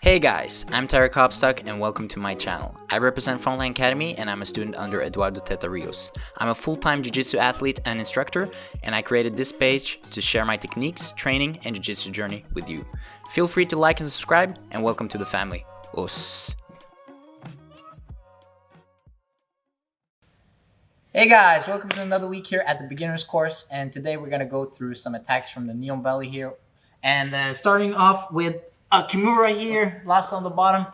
Hey guys, I'm Tyler Copstock and welcome to my channel. I represent Frontline Academy and I'm a student under Eduardo Teta Rios. I'm a full-time Jiu-Jitsu athlete and instructor, and I created this page to share my techniques, training, and Jiu-Jitsu journey with you. Feel free to like and subscribe, and welcome to the family. Us. Hey guys, welcome to another week here at the beginner's course, and today we're going to go through some attacks from the Neon Belly here. And starting off with a Kimura here, lost on the bottom.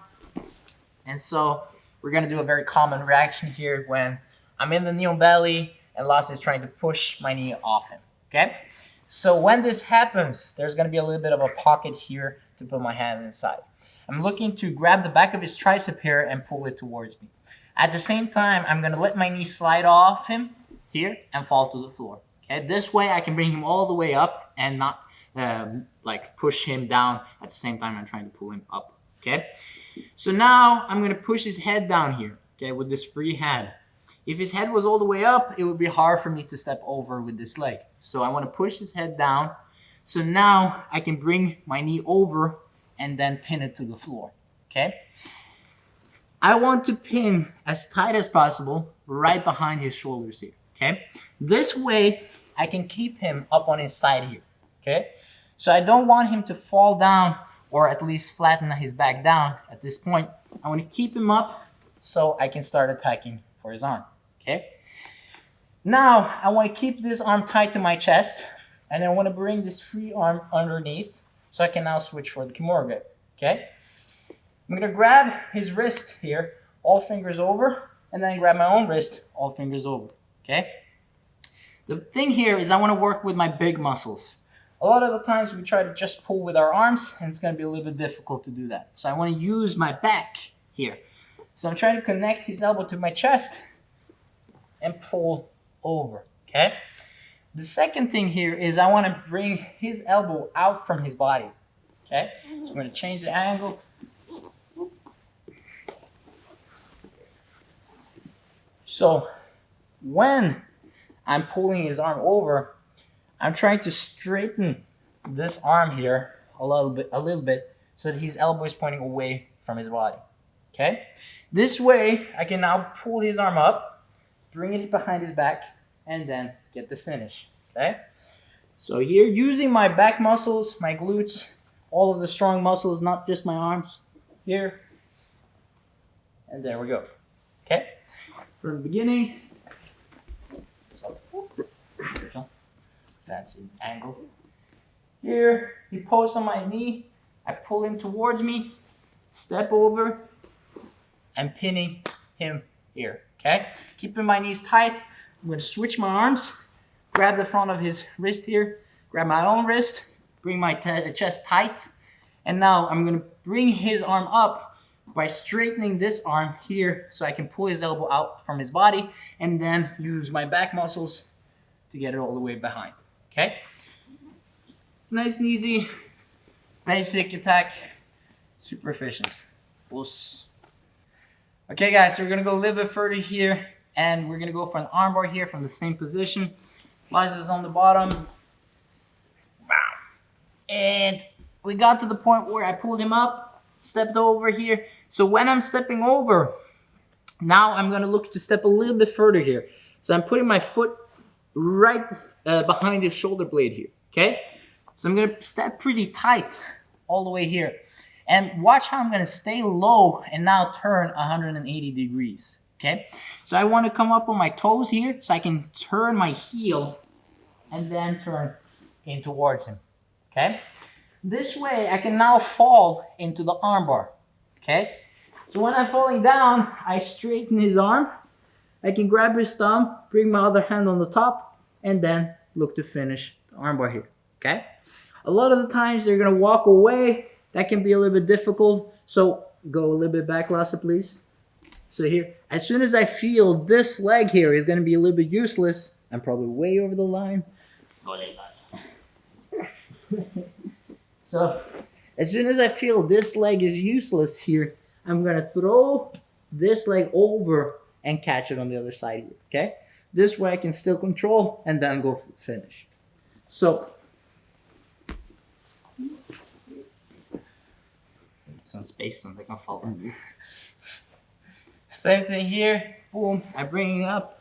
And so we're going to do a very common reaction here when I'm in the Neon Belly and Lost is trying to push my knee off him. Okay? So when this happens, there's going to be a little bit of a pocket here to put my hand inside. I'm looking to grab the back of his tricep here and pull it towards me. At the same time, I'm going to let my knee slide off him here and fall to the floor. Okay? This way I can bring him all the way up and not like push him down at the same time I'm trying to pull him up. Okay? So now I'm going to push his head down here, okay, with this free hand. If his head was all the way up, it would be hard for me to step over with this leg. So I want to push his head down. So now I can bring my knee over and then pin it to the floor. Okay? I want to pin as tight as possible right behind his shoulders here. Okay? This way I can keep him up on his side here. Okay? So I don't want him to fall down or at least flatten his back down at this point. I want to keep him up so I can start attacking for his arm. Okay? Now I want to keep this arm tight to my chest, and I want to bring this free arm underneath so I can now switch for the Kimura grip. Okay? I'm going to grab his wrist here, all fingers over, and then grab my own wrist, all fingers over. Okay? The thing here is I want to work with my big muscles. A lot of the times we try to just pull with our arms, and it's going to be a little bit difficult to do that. So I want to use my back here. So I'm trying to connect his elbow to my chest and pull over, okay? The second thing here is I want to bring his elbow out from his body, okay? So I'm going to change the angle. So when I'm pulling his arm over, I'm trying to straighten this arm here a little bit so that his elbow is pointing away from his body. Okay? This way, I can now pull his arm up, bring it behind his back, and then get the finish. Okay? So here, using my back muscles, my glutes, all of the strong muscles, not just my arms. Here. And there we go. Okay? From the beginning. That's an angle. Here, he pulls on my knee. I pull him towards me, step over, and pinning him here. Okay? Keeping my knees tight. I'm going to switch my arms, grab the front of his wrist here, grab my own wrist, bring my chest tight, and now I'm going to bring his arm up by straightening this arm here so I can pull his elbow out from his body and then use my back muscles to get it all the way behind. Okay? Nice and easy, basic attack, super efficient. Okay guys, so we're gonna go a little bit further here, and we're gonna go for an armbar here from the same position. Lies is on the bottom. Wow. And we got to the point where I pulled him up, stepped over here. So when I'm stepping over, now I'm gonna look to step a little bit further here. So I'm putting my foot right behind his shoulder blade here, okay? So I'm gonna step pretty tight all the way here. And watch how I'm gonna stay low and now turn 180 degrees, okay? So I wanna come up on my toes here so I can turn my heel and then turn in towards him, okay? This way I can now fall into the armbar, okay? So when I'm falling down, I straighten his arm. I can grab his thumb, bring my other hand on the top, and then look to finish the armbar here, okay? A lot of the times they're gonna walk away. That can be a little bit difficult. So go a little bit back, Lasse, please. So here, as soon as I feel this leg here is gonna be a little bit useless, I'm probably way over the line. So as soon as I feel this leg is useless here, I'm gonna throw this leg over and catch it on the other side here, okay? This way I can still control and then go finish. So some space, something can fall. Same thing here. Boom. I bring it up.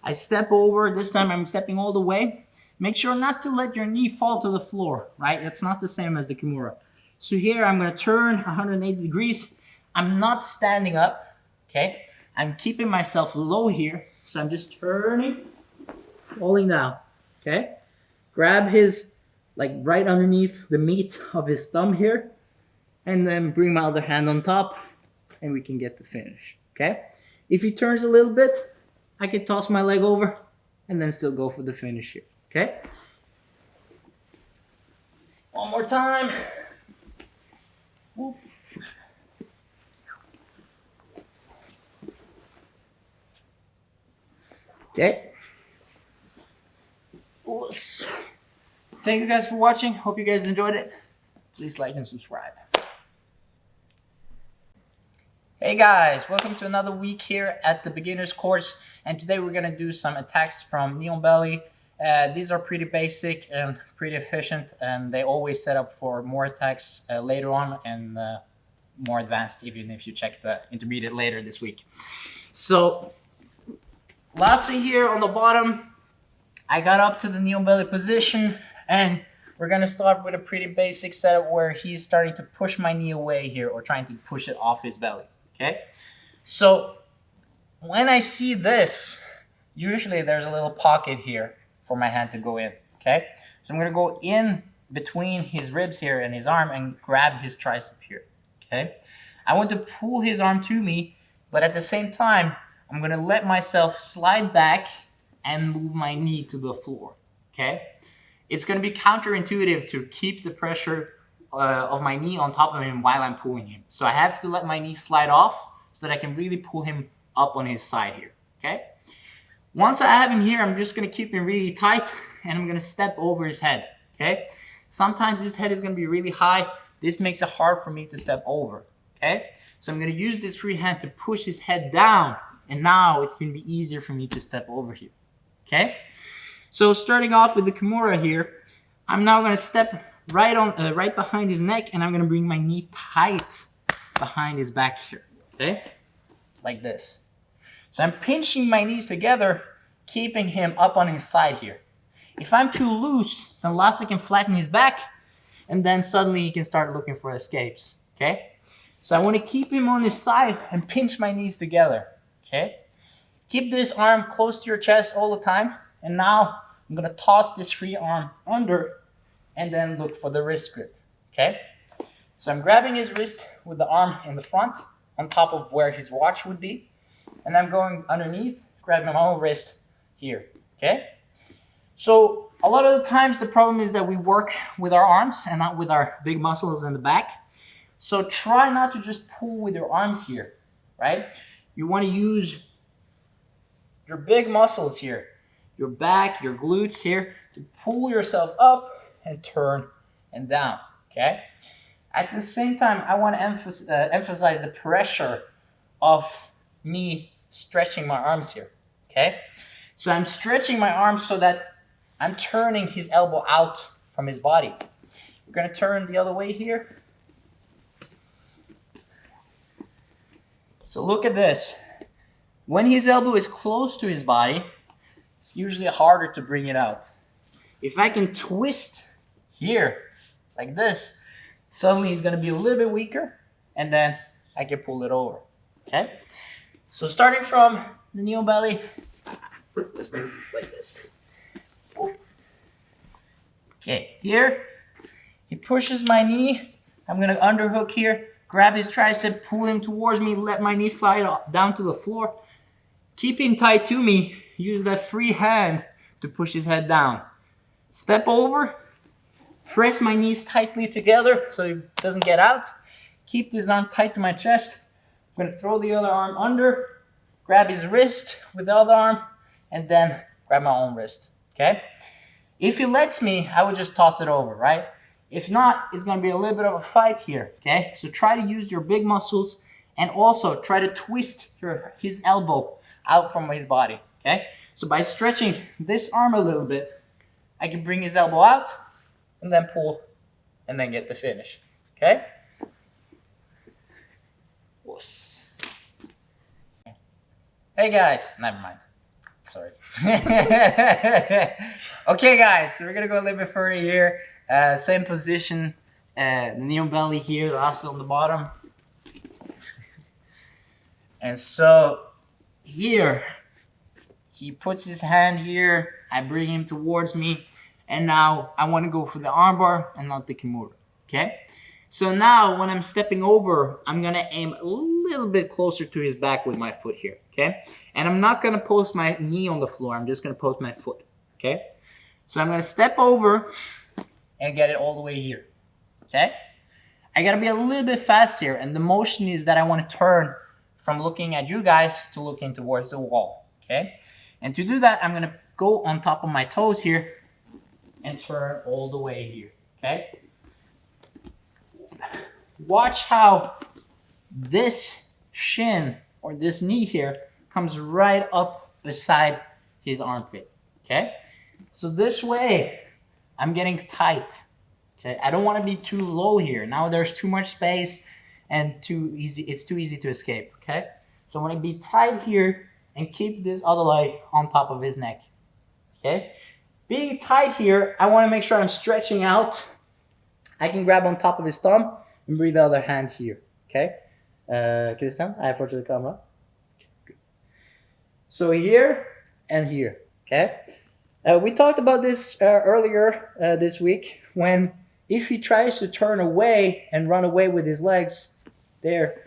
I step over. This time I'm stepping all the way. Make sure not to let your knee fall to the floor, right? It's not the same as the Kimura. So here I'm going to turn 180 degrees. I'm not standing up, okay? I'm keeping myself low here. So I'm just turning, falling down, okay? Grab his, like right underneath the meat of his thumb here. And then bring my other hand on top. And we can get the finish, okay? If he turns a little bit, I can toss my leg over and then still go for the finish here, okay? One more time. Whoop. Okay. Thank you guys for watching. Hope you guys enjoyed it. Please like and subscribe. Hey guys, welcome to another week here at the beginner's course, and today we're going to do some attacks from Neon Belly. These are pretty basic and pretty efficient, and they always set up for more attacks later on and more advanced, even if you check the intermediate later this week. So lastly here on the bottom, I got up to the Neon Belly position, and we're going to start with a pretty basic setup where he's starting to push my knee away here, or trying to push it off his belly. Okay, so when I see this, usually there's a little pocket here for my hand to go in. Okay, so I'm going to go in between his ribs here and his arm and grab his tricep here. Okay, I want to pull his arm to me, but at the same time, I'm going to let myself slide back and move my knee to the floor. Okay, it's going to be counterintuitive to keep the pressure of my knee on top of him while I'm pulling him. So I have to let my knee slide off so that I can really pull him up on his side here, okay? Once I have him here, I'm just gonna keep him really tight and I'm gonna step over his head, okay? Sometimes his head is gonna be really high. This makes it hard for me to step over, okay? So I'm gonna use this free hand to push his head down, and now it's gonna be easier for me to step over here, okay? So starting off with the Kimura here, I'm now gonna step right behind his neck, and I'm gonna bring my knee tight behind his back here, okay? Like this. So I'm pinching my knees together, keeping him up on his side here. If I'm too loose, then Lasse can flatten his back, and then suddenly he can start looking for escapes, okay? So I wanna keep him on his side and pinch my knees together, okay? Keep this arm close to your chest all the time, and now I'm gonna toss this free arm under and then look for the wrist grip, okay? So I'm grabbing his wrist with the arm in the front on top of where his watch would be, and I'm going underneath, grabbing my own wrist here, okay? So a lot of the times the problem is that we work with our arms and not with our big muscles in the back. So try not to just pull with your arms here, right? You want to use your big muscles here, your back, your glutes here, to pull yourself up and turn and down, okay? At the same time, I want to emphasize the pressure of me stretching my arms here, okay? So I'm stretching my arms so that I'm turning his elbow out from his body. We're going to turn the other way here. So look at this. When his elbow is close to his body, it's usually harder to bring it out. If I can twist here, like this, suddenly he's going to be a little bit weaker, and then I can pull it over, okay? So starting from the Neon Belly, let's go like this. Okay, here, he pushes my knee. I'm going to underhook here, grab his tricep, pull him towards me, let my knee slide down to the floor. Keep him tight to me. Use that free hand to push his head down. Step over. Press my knees tightly together so it doesn't get out. Keep this arm tight to my chest. I'm going to throw the other arm under, grab his wrist with the other arm, and then grab my own wrist, okay? If he lets me, I would just toss it over, right? If not, it's going to be a little bit of a fight here, okay? So try to use your big muscles, and also try to twist his elbow out from his body, okay? So by stretching this arm a little bit, I can bring his elbow out, and then pull, and then get the finish, okay? Whoosh. Hey guys, never mind. Sorry. Okay guys, so we're gonna go a little bit further here. Same position, the neon belly here, the last on the bottom. And so here, he puts his hand here, I bring him towards me, and now I want to go for the armbar and not the Kimura, okay? So now when I'm stepping over, I'm gonna aim a little bit closer to his back with my foot here, okay? And I'm not gonna post my knee on the floor, I'm just gonna post my foot, okay? So I'm gonna step over and get it all the way here, okay? I gotta be a little bit fast here, and the motion is that I wanna turn from looking at you guys to looking towards the wall, okay? And to do that, I'm gonna go on top of my toes here and turn all the way here, okay? Watch how this shin or this knee here comes right up beside his armpit, okay? So this way, I'm getting tight, okay? I don't wanna be too low here. Now there's too much space and it's too easy to escape, okay? So I wanna be tight here and keep this other leg on top of his neck, okay? Being tight here, I wanna make sure I'm stretching out. I can grab on top of his thumb and bring the other hand here, okay? Christian, I forward to the camera. Good. So here and here, okay? We talked about this earlier this week when if he tries to turn away and run away with his legs, there,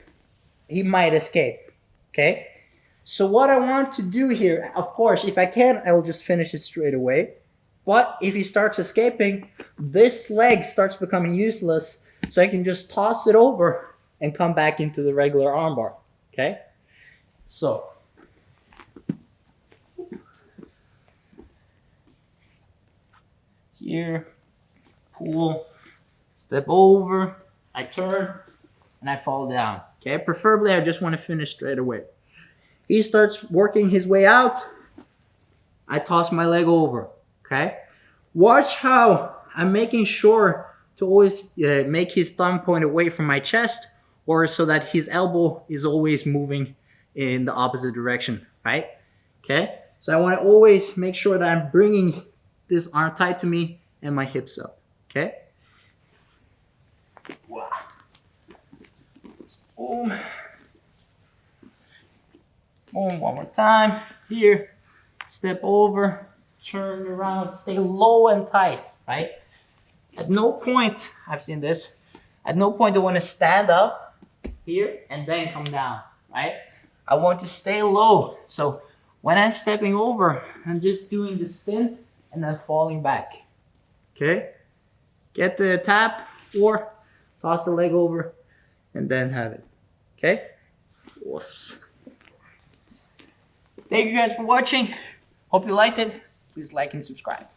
he might escape, okay? So what I want to do here, of course, if I can, I'll just finish it straight away. But if he starts escaping, this leg starts becoming useless, so I can just toss it over and come back into the regular armbar, okay? So, here, pull, step over, I turn, and I fall down, okay? Preferably, I just want to finish straight away. He starts working his way out, I toss my leg over, okay? Watch how I'm making sure to always make his thumb point away from my chest, or so that his elbow is always moving in the opposite direction, right? Okay? So I want to always make sure that I'm bringing this arm tight to me and my hips up, okay? Wow. Boom. Boom, one more time. Here, step over, turn around, stay low and tight, right? At no point, I've seen this, at no point do I want to stand up here and then come down, right? I want to stay low. So when I'm stepping over, I'm just doing the spin and then falling back, okay? Get the tap or toss the leg over and then have it, okay? Yes. Thank you guys for watching. Hope you liked it. Please like and subscribe.